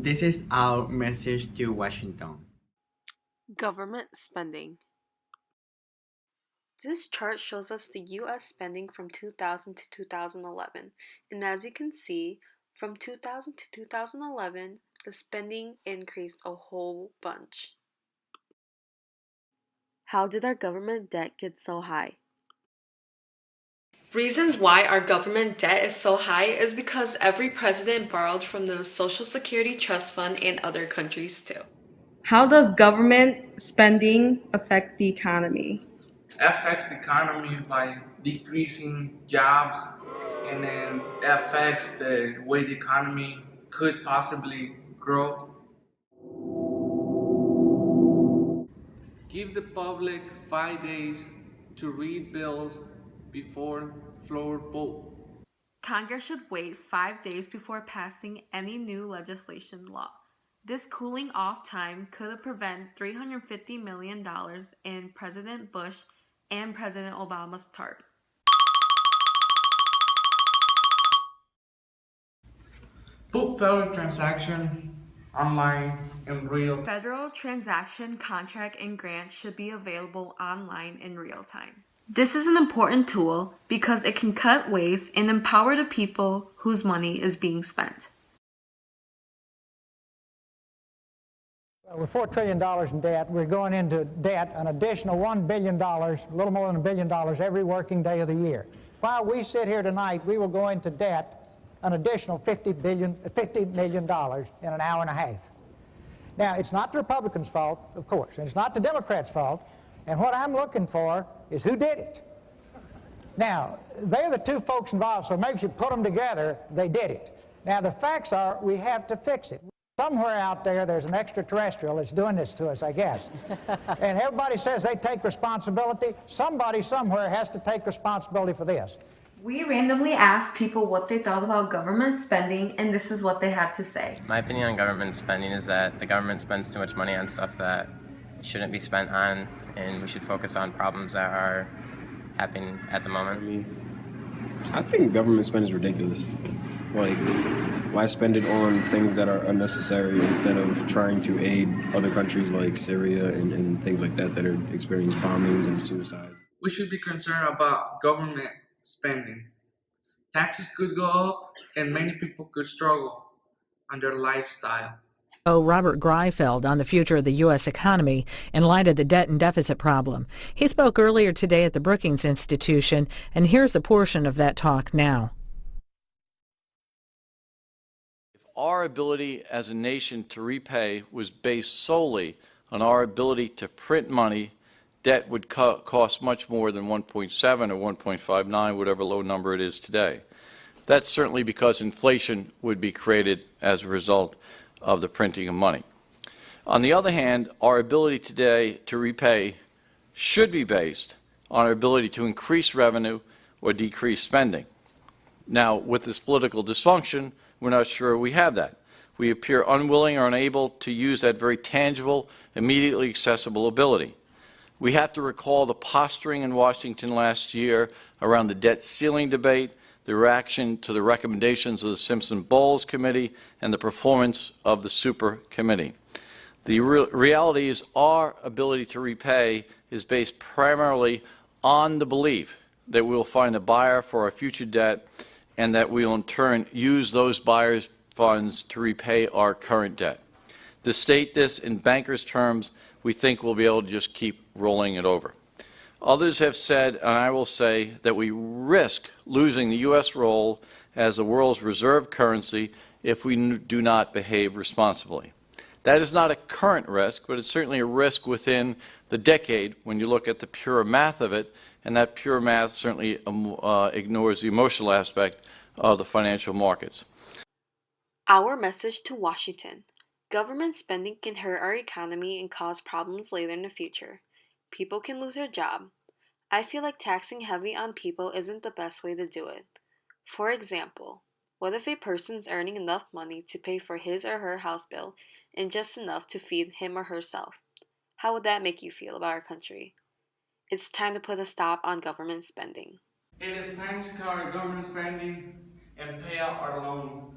This is our message to Washington. Government spending. This chart shows us the US spending from 2000 to 2011, and as you can see, from 2000 to 2011, the spending increased a whole bunch. How did our government debt get so high? Reasons why our government debt is so high is because every president borrowed from the Social Security Trust Fund and other countries too. How does government spending affect the economy? Affects the economy by decreasing jobs, and then affects the way the economy could possibly grow. Give the public 5 days to read bills before floor vote. Congress should wait 5 days before passing any new legislation law. This cooling off time could prevent $350 million in President Bush and President Obama's TARP. Put federal transaction online in real. Federal transaction, contract, and grants should be available online in real time. This is an important tool because it can cut waste and empower the people whose money is being spent. With $4 trillion in debt, we're going into debt an additional $1 billion, a little more than $1 billion every working day of the year. While we sit here tonight, we will go into debt an additional $50 million in an hour and a half. Now, it's not the Republicans' fault, of course, and it's not the Democrats' fault, and what I'm looking for is who did it. Now, they're the two folks involved, so maybe if you put them together, they did it. Now, the facts are we have to fix it. Somewhere out there, there's an extraterrestrial that's doing this to us, I guess. And everybody says they take responsibility. Somebody somewhere has to take responsibility for this. We randomly asked people what they thought about government spending, and this is what they had to say. My opinion on government spending is that the government spends too much money on stuff that shouldn't be spent on, and we should focus on problems that are happening at the moment. I think government spending is ridiculous. Like, why spend it on things that are unnecessary instead of trying to aid other countries like Syria and things like that are experiencing bombings and suicides? We should be concerned about government spending. Taxes could go up, and many people could struggle on their lifestyle. Robert Greifeld on the future of the U.S. economy in light of the debt and deficit problem. He spoke earlier today at the Brookings Institution, and here's a portion of that talk now. If our ability as a nation to repay was based solely on our ability to print money, debt would cost much more than 1.7 or 1.59, whatever low number it is today. That's certainly because inflation would be created as a result of the printing of money. On the other hand, our ability today to repay should be based on our ability to increase revenue or decrease spending. Now, with this political dysfunction, we're not sure we have that. We appear unwilling or unable to use that very tangible, immediately accessible ability. We have to recall the posturing in Washington last year around the debt ceiling debate, the reaction to the recommendations of the Simpson-Bowles Committee, and the performance of the Super Committee. The reality is our ability to repay is based primarily on the belief that we will find a buyer for our future debt and that we will in turn use those buyers' funds to repay our current debt. To state this in bankers' terms, we think we'll be able to just keep rolling it over. Others have said, and I will say, that we risk losing the U.S. role as the world's reserve currency if we do not behave responsibly. That is not a current risk, but it's certainly a risk within the decade when you look at the pure math of it, and that pure math certainly ignores the emotional aspect of the financial markets. Our message to Washington. Government spending can hurt our economy and cause problems later in the future. People can lose their job. I feel like taxing heavy on people isn't the best way to do it. For example, what if a person's earning enough money to pay for his or her house bill and just enough to feed him or herself? How would that make you feel about our country? It's time to put a stop on government spending. It is time to cut our government spending and pay out our loan.